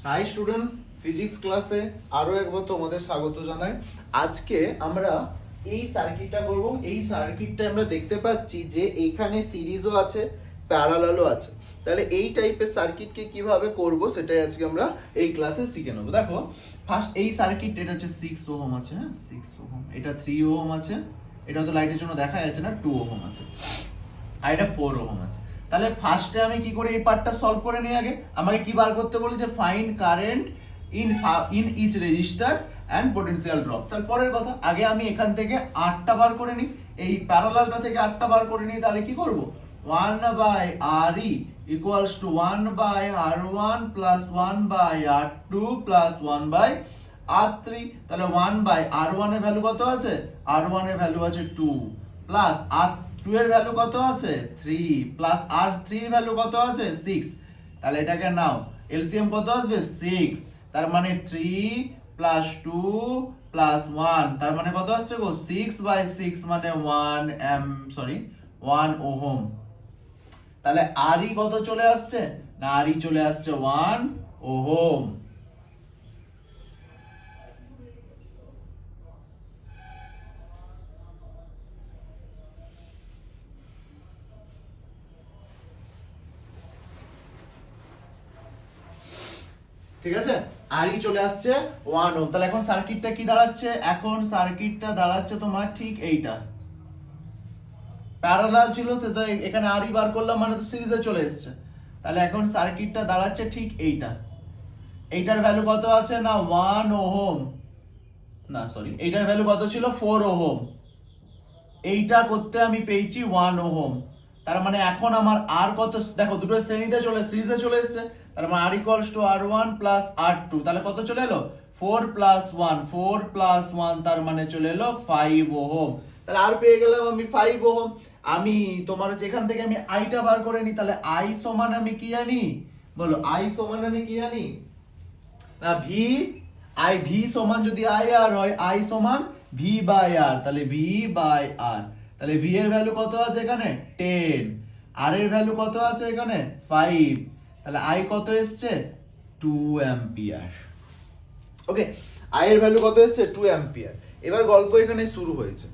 High student, physics ক্লাসে আরো একবার তোমাদের স্বাগত জানাই। আজকে আমরা এই সার্কিটটা করব। এই সার্কিটটা আমরা দেখতে পাচ্ছি যে এইখানে সিরিজও আছে, প্যারালালও আছে। তাহলে এই টাইপের সার্কিটকে কিভাবে করব সেটাই আজকে আমরা এই ক্লাসে শিখে নেব। দেখো, ফার্স্ট এই সার্কিট, এটা হচ্ছে 6 ওহম আছে, হ্যাঁ 6 ওহম, এটা 3 ওহম আছে, এটা তো লাইটের জন্য দেখা যাচ্ছে না, 2 ওহম আছে, আর এটা 4 ওহম আছে। তাহলে ফার্স্টে আমি কি করে এই পার্টটা সলভ করে নিই। আগে আমাকে কি বার করতে বলেছে, find current in each resistor and potential drop. তাহলে পরের কথা, আগে আমি এখান থেকে 8টা বার করে নিই, এই প্যারালালটা থেকে 8টা বার করে নিই। তাহলে কি করব, 1/Re equals to 1/R1 plus 1/R2 plus 1/R3। তাহলে 1/R1 এর ভ্যালু কত আছে, R1 এর ভ্যালু আছে 2 প্লাস R2 এর ভ্যালু কত আছে 3 প্লাস R3 এর ভ্যালু কত আছে 6। তাহলে এটাকে নাও, এলসিএম কত আসবে 6, তার মানে 3 প্লাস 2 প্লাস 1, তার মানে কত আসছে গো 6/6 মানে 1 ওহম। তাহলে আরই কত চলে আসছে না, আরই চলে আসছে 1 ওহম। ঠিক আছে, আরই চলে আসছে 1 ওহম। তাহলে এখন সার্কিটটা কি দাঁড়াচ্ছে, এখন সার্কিটটা দাঁড়াচ্ছে তোমার ঠিক এইটা, প্যারালাল ছিল তো এখানে আরই বার করলাম মানে তো সিরিজে চলে এসেছে। তাহলে এখন সার্কিটটা দাঁড়াচ্ছে ঠিক এইটা, এইটার ভ্যালু কত আছে না 1 ওহম, না সরি, এইটার ভ্যালু কত ছিল 4 ওহম, এইটা করতে আমি পেয়েছি 1 ওহম। তার মানে এখন আমার আর কত, দেখো দুটো শ্রেণীতে সিরিজে চলে এসেছে, তার মানে আর equals to R1 plus R2, তাহলে কত চলে এলো 4 প্লাস 1 তার মানে চলে এলো 5 ওহম। তাহলে আর পেয়ে গেলাম আমি 5 ওহম। আমি তোমার হচ্ছে এখান থেকে আমি আইটা বার করে নিই। তাহলে আই সমান আমি কি জানি, বলো আই সমান আমি কি জানি না, ভি সমান যদি আই আর হয়, আই সমান ভি বাই আর, তাহলে ভি বাই আর। তাহলে ভি এর ভ্যালু কত আছে এখানে 10, আর এর ভ্যালু কত আছে এখানে 5, তাহলে আই কত এসছে 2 অ্যাম্পিয়ার। ওকে, আই এর ভ্যালু কত এসছে 2 অ্যাম্পিয়ার। এবার গল্প এখানে শুরু হয়েছে,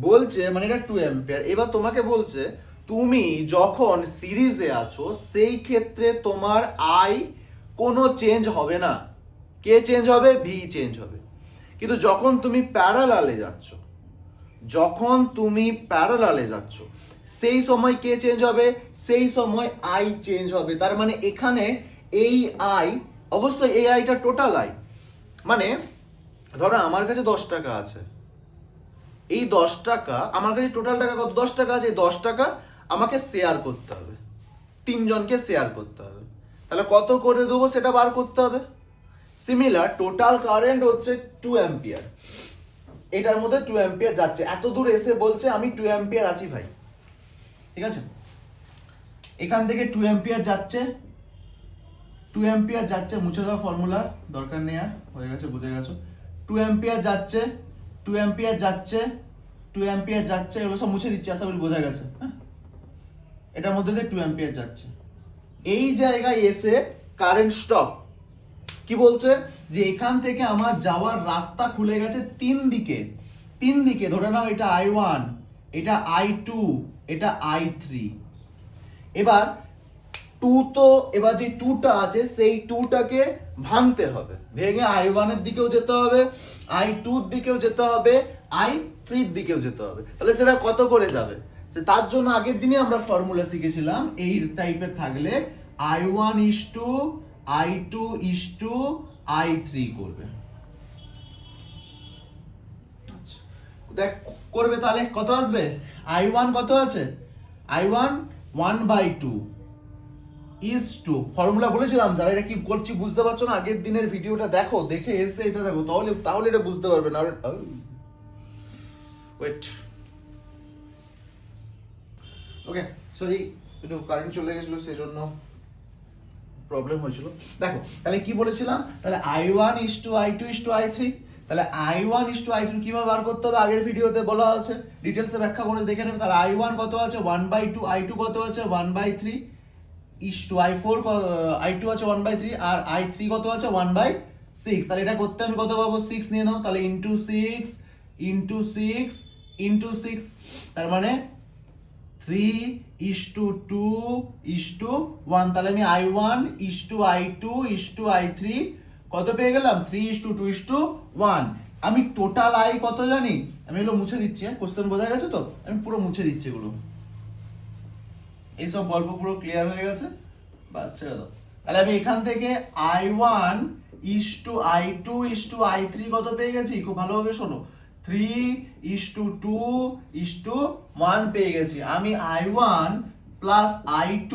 বলছে মানে এটা 2 অ্যাম্পিয়ার। এবার তোমাকে বলছে তুমি যখন সিরিজে আছো সেই ক্ষেত্রে তোমার আই কোনো চেঞ্জ হবে না, কে চেঞ্জ হবে, ভি চেঞ্জ হবে। কিন্তু যখন তুমি প্যারালালে যাচ্ছ সেই সময় কে চেঞ্জ হবে, সেই সময় আই চেঞ্জ হবে। তার মানে এখানে এই আই, অবশ্যই এই আইটা টোটাল আই, মানে ধরো আমার কাছে 10 টাকা আছে, এই 10 টাকা আমার কাছে টোটাল টাকা কত 10 টাকা আছে, এই 10 টাকা আমাকে শেয়ার করতে হবে, তিনজনকে শেয়ার করতে হবে। তাহলে কত করে দেবো সেটা বার করতে হবে। সিমিলার টোটাল কারেন্ট হচ্ছে 2 অ্যাম্পিয়ার, এটার মধ্যে 2 অ্যাম্পিয়ার যাচ্ছে, এত দূর এসে বলছে আমি 2 অ্যাম্পিয়ার আছি ভাই। ঠিক আছে, এখান থেকে 2 অ্যাম্পিয়ার যাচ্ছে, 2 অ্যাম্পিয়ার যাচ্ছে, মুছে দাও ফর্মুলা, দরকার নেই আর, হয়ে গেছে বুঝে গেছো। 2 অ্যাম্পিয়ার যাচ্ছে, 2 অ্যাম্পিয়ার যাচ্ছে, 2 অ্যাম্পিয়ার যাচ্ছে, এগুলো সব মুছে দিচ্ছি, আশা করি বোঝা গেছে। হ্যাঁ, এটার মধ্যে দিয়ে 2 অ্যাম্পিয়ার যাচ্ছে। এই জায়গায় এসে কারেন্ট স্টপ। কি বলছে যে এখান থেকে আমার যাওয়ার রাস্তা খুলে গেছে তিন দিকে ধরে নাও, এটা I1, এটা I2, এটা I3। এবার এবার যে 2টা আছে সেই 2টাকে ভাঙতে হবে, ভেঙে I1 এর দিকেও যেতে হবে, I2 এর দিকেও যেতে হবে, I3 এর দিকেও যেতে হবে। তাহলে সেটা কত করে যাবে, তার জন্য আগের দিনে আমরা ফর্মুলা শিখেছিলাম, এই টাইপের থাকলে I1 is to I2 is to I3 করবে। আচ্ছা, দেখ করবে, তাহলে কত আসবে, I1 কত আছে, I1 1/2 is to, ফর্মুলা বলেছিলাম, যারা এটা কি করছি বুঝতে পারছো না আগের দিনের ভিডিওটা দেখো, দেখে এসে এটা দেখো, তাহলে এটা বুঝতে পারবে না। ওয়েট, ওকে সরি, একটু কারেন্ট চলে গেছিল সেজন্য প্রবলেম হয়েছিল। দেখো তাহলে কি বলেছিলাম, তাহলে I1 is to I2 is to I3। তাহলে I1 is to I2 কিভাবে বার করতে হবে আগের ভিডিওতে বলা আছে, ডিটেইলসে ব্যাখ্যা করে দেখে নেবে। তাহলে I1 কত আছে 1/2, I2 কত আছে 1/3, ইস টু i4 i2 আছে 1/3 আর i3 কত আছে 1/6, তাহলে এটা করতে আমি কত পাবো 6 নিয়ে নাও, তাহলে ইনটু 6 ইনটু 6 ইনটু 6, তার মানে 3:2:1, তাহলে আমি i1 i2 i3 কত পেয়ে গেলাম 3:2:1। আমি টোটাল আই কত জানি, আমি এগুলো মুছে দিচ্ছি, কোশ্চেন বোঝা গেছে তো, আমি পুরো মুছে দিচ্ছি এগুলো, এইসব গল্প পুরো ক্লিয়ার হয়ে গেছে, বাস ছেড়ে দাও। তাহলে আমি এখান থেকে i1 i2 i3 কত পেয়ে গেছি, খুব ভালোভাবে শোনো, 3:2:1 পেয়ে গেছি। আমি i1 plus i2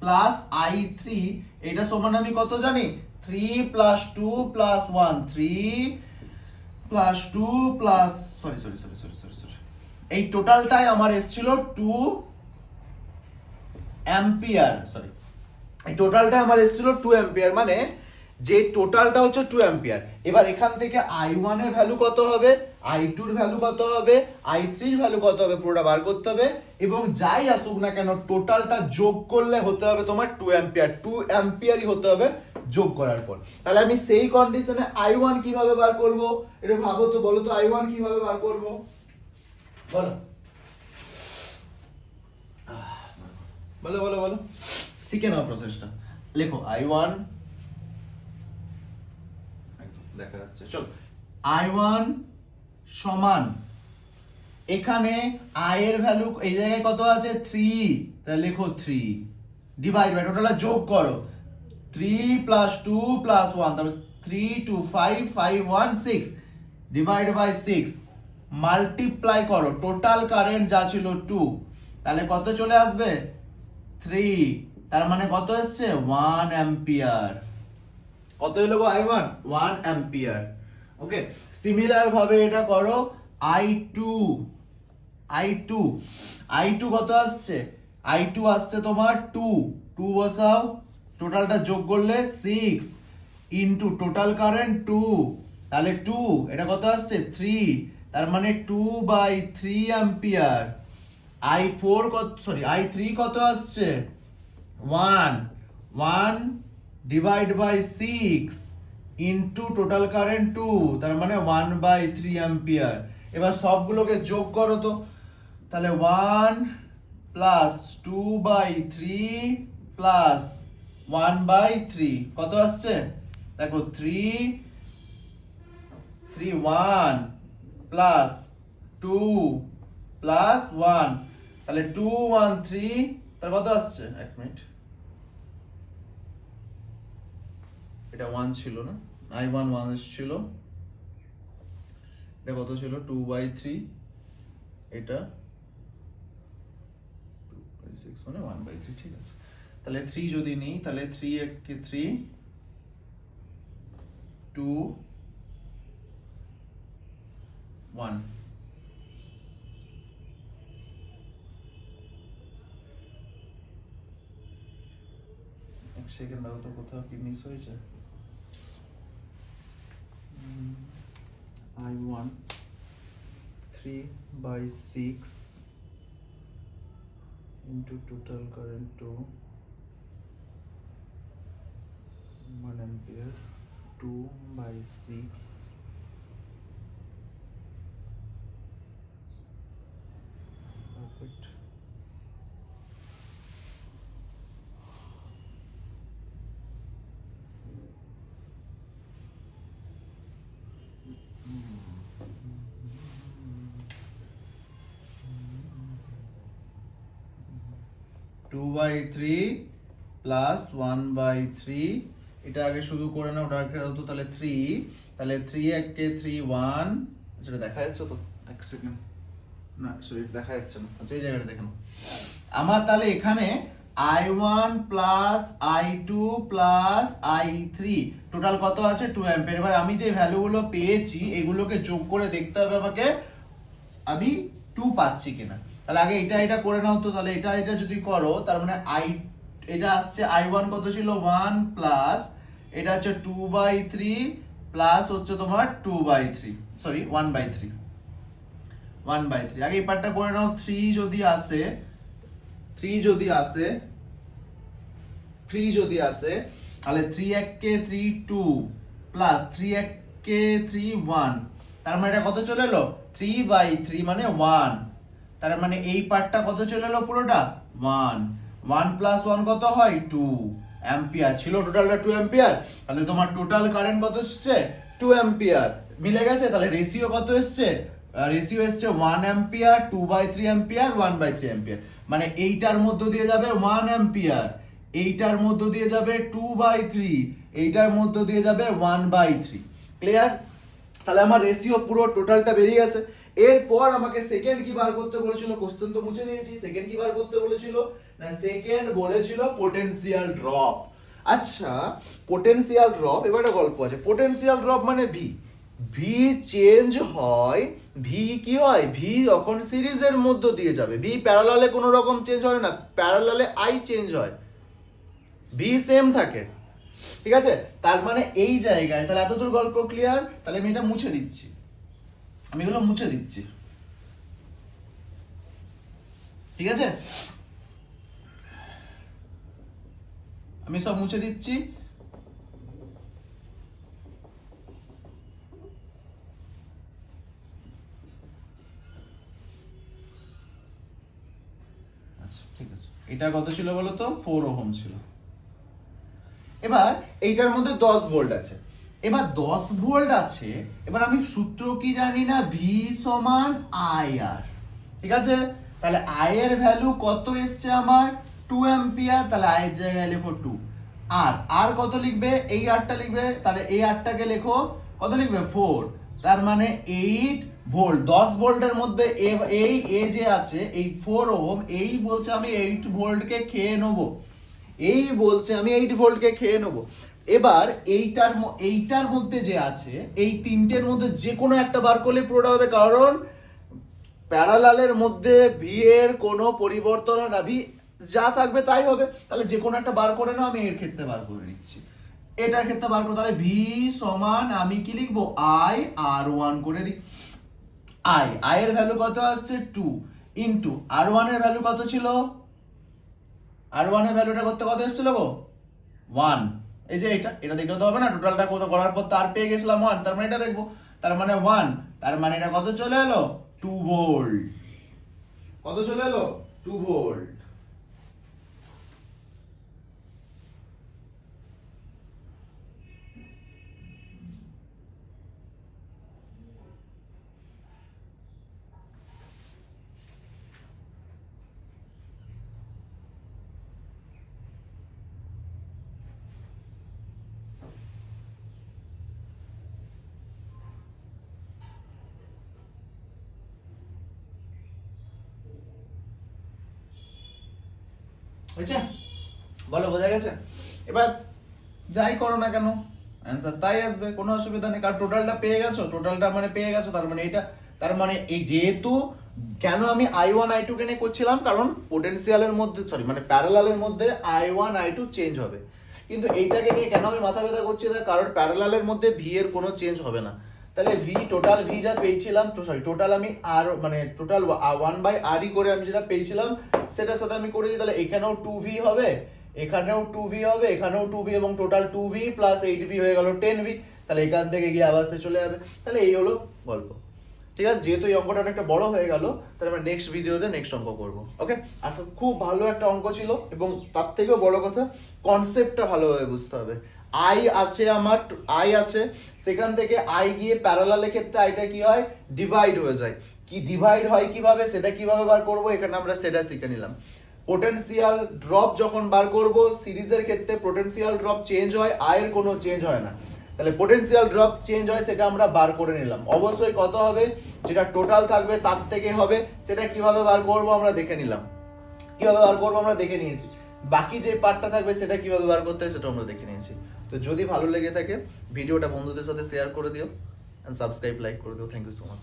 plus i3 এটা সমান আমি কত জানি 3 plus 2 plus 1, 3 plus 2 plus sorry এই টোটালটাই আমার এসেছিল 2 অ্যাম্পিয়ার, সরি এই টোটালটা আমার এসেছিল 2 অ্যাম্পিয়ার, মানে যে টোটালটা হচ্ছে 2 অ্যাম্পিয়ার। এবার এখান থেকে i1 এর ভ্যালু কত হবে, i2 এর ভ্যালু কত হবে, i3 এর ভ্যালু কত হবে, পুরোটা বার করতে হবে, এবং যাই আসুক না কেন টোটালটা যোগ করলে হতে হবে তোমার 2 অ্যাম্পিয়ার, 2 অ্যাম্পিয়ারই হতে হবে যোগ করার পর। তাহলে আমি সেই কন্ডিশনে i1 কিভাবে বার করব, এটা ভাবো তো, বলো তো i1 কিভাবে বার করব, বলো বলো বলো বলো, শিখে নাও প্রসেসটা। লেখো i1, দেখা যাচ্ছে, চলো i1 সমান, এখানে i এর ভ্যালু এই জায়গায় কত আছে 3, তাহলে লেখো 3 ডিভাইড বাই টোটালটা যোগ করো, 3 প্লাস 2 প্লাস 1, তাহলে 3 2 5 5 1 6 ডিভাইড বাই 6, মাল্টিপ্লাই করো, টোটাল কারেন্ট যা ছিল 2, তাহলে কত চলে আসবে 3, তার মানে কত আসছে 1 অ্যাম্পিয়ার। কত হলো গো i1 1 অ্যাম্পিয়ার। ওকে, সিমিলার ভাবে এটা করো i2 কত আসছে, i2 আসছে তোমার 2 বসাও, টোটালটা যোগ করলে 6 ইনটু টোটাল কারেন্ট 2, তাহলে 2 এটা কত আসছে 3, তার মানে 2/3 অ্যাম্পিয়ার। i4 কত, সরি i3 কত আসছে 1 divide by 6 into total current 2, তার মানে 1/3 অ্যাম্পিয়ার। এবার সবগুলোকে যোগ করো তো, তাহলে 1 প্লাস 2/3 প্লাস 1/3 কত আসছে, দেখো 1 প্লাস 2 প্লাস 1, তাহলে 2 1 3, তার কত আসছে, এক মিনিট, এটা 1 ছিল না, i1 1 ছিল, এটা কত ছিল 2/3, এটা 2/6 মানে 1/3, ঠিক আছে। তাহলে 3 যদি নিই, তাহলে 3 কে 3 2 1, এক সেকেন্ড দাও তো, কোথাও কি মিস হয়েছে, i1 3/6 into total current 2 1 ampere, 2/6 perfect. Two by three plus 1/3, এটা আগে শুধু করে নাও, ওটা আগে দাও তো, তাহলে 3, তাহলে 3 একে 3 1, সেটা দেখা যাচ্ছে তো, এক সেকেন্ড, না সরি দেখা যাচ্ছে না, আচ্ছা এই জায়গাটা দেখুন আমার, তাহলে এখানে i1 plus i2 plus i3 total কত আছে 2 অ্যাম্পিয়ার। এবার আমি যে ভ্যালুগুলো পেয়েছি এগুলোকে যোগ করে দেখতে হবে আমাকে আমি 2 পাচ্ছি কিনা। তাহলে আগে এটা করে নাও তো, তাহলে এটা যদি করো, তার মানে এটা আসছে i1 কত ছিল 1 প্লাস এটা হচ্ছে 2/3 প্লাস হচ্ছে তোমার 2/3, সরি 1/3, আগে এই পার্টটা করে নাও। 3 যদি আসে 3 যদি আসে তাহলে 3 1 3 2 প্লাস 3 1 3 1, তার মানে এটা কত চলে এলো 3/3 মানে 1, তার মানে এই পার্টটা কত চলে এলো পুরোটা 1, 1 প্লাস 1 কত হয় 2 অ্যাম্পিয়ার ছিল, টোটালটা 2 অ্যাম্পিয়ার, তাহলে তোমার টোটাল কারেন্ট কত এসছে 2 অ্যাম্পিয়ার, মিলে গেছে। তাহলে রেশিও কত এসছে, রেশিও এসছে 1 অ্যাম্পিয়ার 2/3 অ্যাম্পিয়ার 1/3 অ্যাম্পিয়ার, মানে এইটার মধ্য দিয়ে যাবে 1 অ্যাম্পিয়ার, এইটার মধ্য দিয়ে যাবে 2/3, এইটার মধ্য দিয়ে যাবে 1/3। ক্লিয়ার? তাহলে আমার রেশিও পুরো টোটালটা বেরিয়ে গেছে। এরপর আমাকে সেকেন্ড কি বার করতে বলেছিল, কোশ্চেন তো মুছে দিয়েছি, সেকেন্ড কি বার করতে বলেছিল না, সেকেন্ড বলেছিল পটেনশিয়াল ড্রপ। আচ্ছা, পটেনশিয়াল ড্রপ, এবারে গল্প আছে। পটেনশিয়াল ড্রপ মানে ভি চেঞ্জ হয়, ভি কি হয়, ভি যখন সিরিজের মধ্য দিয়ে যাবে, ভি প্যারালালে কোনো রকম চেঞ্জ হয় না, প্যারালালে আই চেঞ্জ হয়, ভি সেম থাকে। ঠিক আছে, তার মানে এই জায়গায়, তাহলে এতদূর গল্প ক্লিয়ার। তাহলে আমি এটা মুছে দিচ্ছি, আমি এগুলো মুছে দিচ্ছি, ঠিক আছে, আমি সব মুছে দিচ্ছি। আচ্ছা ঠিক আছে, এটা কত ছিল বলো তো 4 ওহম ছিল। এবার এইটার মধ্যে 10 ভোল্ট আছে, এবার 10 ভোল্ট আছে, এবার আমি সূত্র কি জানি না, ভি সমান আই আর। ঠিক আছে, তাহলে আই এর ভ্যালু কত এসছে আমার 2 অ্যাম্পিয়ার, তাহলে আই এর জায়গায় লেখো 2, আর কত লিখবে, এই আরটা লিখবে, তাহলে এই আরটাকে লেখো কত লিখবে 4, তার মানে 8 ভোল্ট। 10 ভোল্টের মধ্যে এই এ যে আছে এই 4 ওহম, এই বলছে আমি 8 ভোল্টকে খেয়ে নেবো, এই বলছে আমি 8 ভোল্টকে খেয়ে নেবো। এবার এইটার মধ্যে যে আছে, এই তিনটের মধ্যে যে কোনো একটা বার করলে পুরোটা হবে, কারণ প্যারালালের মধ্যে ভি এর কোনো পরিবর্তন না, ভি যা থাকবে তাই হবে। তাহলে যে কোনো একটা বার করে নাও, আমি এর ক্ষেত্রে বার করে নিচ্ছি, এটার ক্ষেত্রে বার করতে, তাহলে ভি সমান আমি কি লিখবো আই আর 1 করে দিই। আই এর ভ্যালু কত আসছে 2 ইনটু আর 1 এর ভ্যালু কত ছিল, আর 1 এর ভ্যালুটা করতে কত এসেছিল গো 1, এই যে এটা দেখলে তো হবে না, টোটালটা কত করার পর তার পেয়ে গেছিলাম 1, তার মানে এটা দেখবো, তার মানে 1, তার মানে এটা কত চলে এলো 2 ভোল্ট, কত চলে এলো 2 ভোল্ট। বুঝছে, বলো বোঝা গেছে? এবার যাই করো না কেন অ্যান্সার তাই আসবে, কোনো অসুবিধা নেই, কারণ টোটালটা পেয়ে গেছো, টোটালটা মানে পেয়ে গেছো, তার মানে এটা, তার মানে এই যেহেতু, কেন আমি I1 I2 কে নিয়ে করছিলাম, কারণ পোটেনশিয়ালের মধ্যে মানে প্যারালালের মধ্যে I1 I2 চেঞ্জ হবে, কিন্তু এইটাকে নিয়ে কেন আমি মাথা ব্যথা করছি না, কারণ প্যারালালের মধ্যে ভি এর কোনো চেঞ্জ হবে না। তাহলে টোটাল ভি যা পেয়েছিলাম, টোটাল আমি আর মানে টোটাল 1/r করে আমি যেটা পেয়েছিলাম সেটার সাথে আমি করেছি, তাহলে এখানেও 2v হবে, এখানেও 2v হবে, এখানেও 2v, এবং টোটাল 2v প্লাস 8v হয়ে গেল 10v, তাহলে এখান থেকে গিয়ে আবার সে চলে যাবে। তাহলে এই হলো গল্প, ঠিক আছে। যেহেতু এই অঙ্কটা অনেকটা বড় হয়ে গেল, তাহলে আমরা নেক্সট ভিডিওতে নেক্সট অঙ্ক করব। ওকে, আচ্ছা, খুব ভালো একটা অঙ্ক ছিল, এবং তার থেকেও বড় কথা কনসেপ্টটা ভালোভাবে বুঝতে হবে। আই আছে আমার, আই আছে, সেখান থেকে আই গিয়ে প্যারালালের ক্ষেত্রে আইটা কি হয় ডিভাইড হয়ে যায়, কি ডিভাইড হয় কিভাবে, সেটা কিভাবে বার করব, এখানে আমরা সেটা শিখে নিলাম। পোটেনশিয়াল ড্রপ যখন বার করব, সিরিজের ক্ষেত্রে পোটেনশিয়াল ড্রপ চেঞ্জ হয়, আয়ের কোনো চেঞ্জ হয় না, তাহলে পোটেনশিয়াল ড্রপ চেঞ্জ হয়, সেটা আমরা বার করে নিলাম। অবশ্যই কত হবে, যেটা টোটাল থাকবে তার থেকে হবে, সেটা কিভাবে বার করব আমরা দেখে নিলাম, কিভাবে বার করব আমরা দেখে নিয়েছি, বাকি যে পার্টটা থাকবে সেটা কিভাবে বার করতে হয় সেটা আমরা দেখে নিয়েছি। তো যদি ভালো লেগে থাকে ভিডিওটা বন্ধুদের সাথে শেয়ার করে দিও, এন্ড সাবস্ক্রাইব লাইক করে দিও। Thank you so much.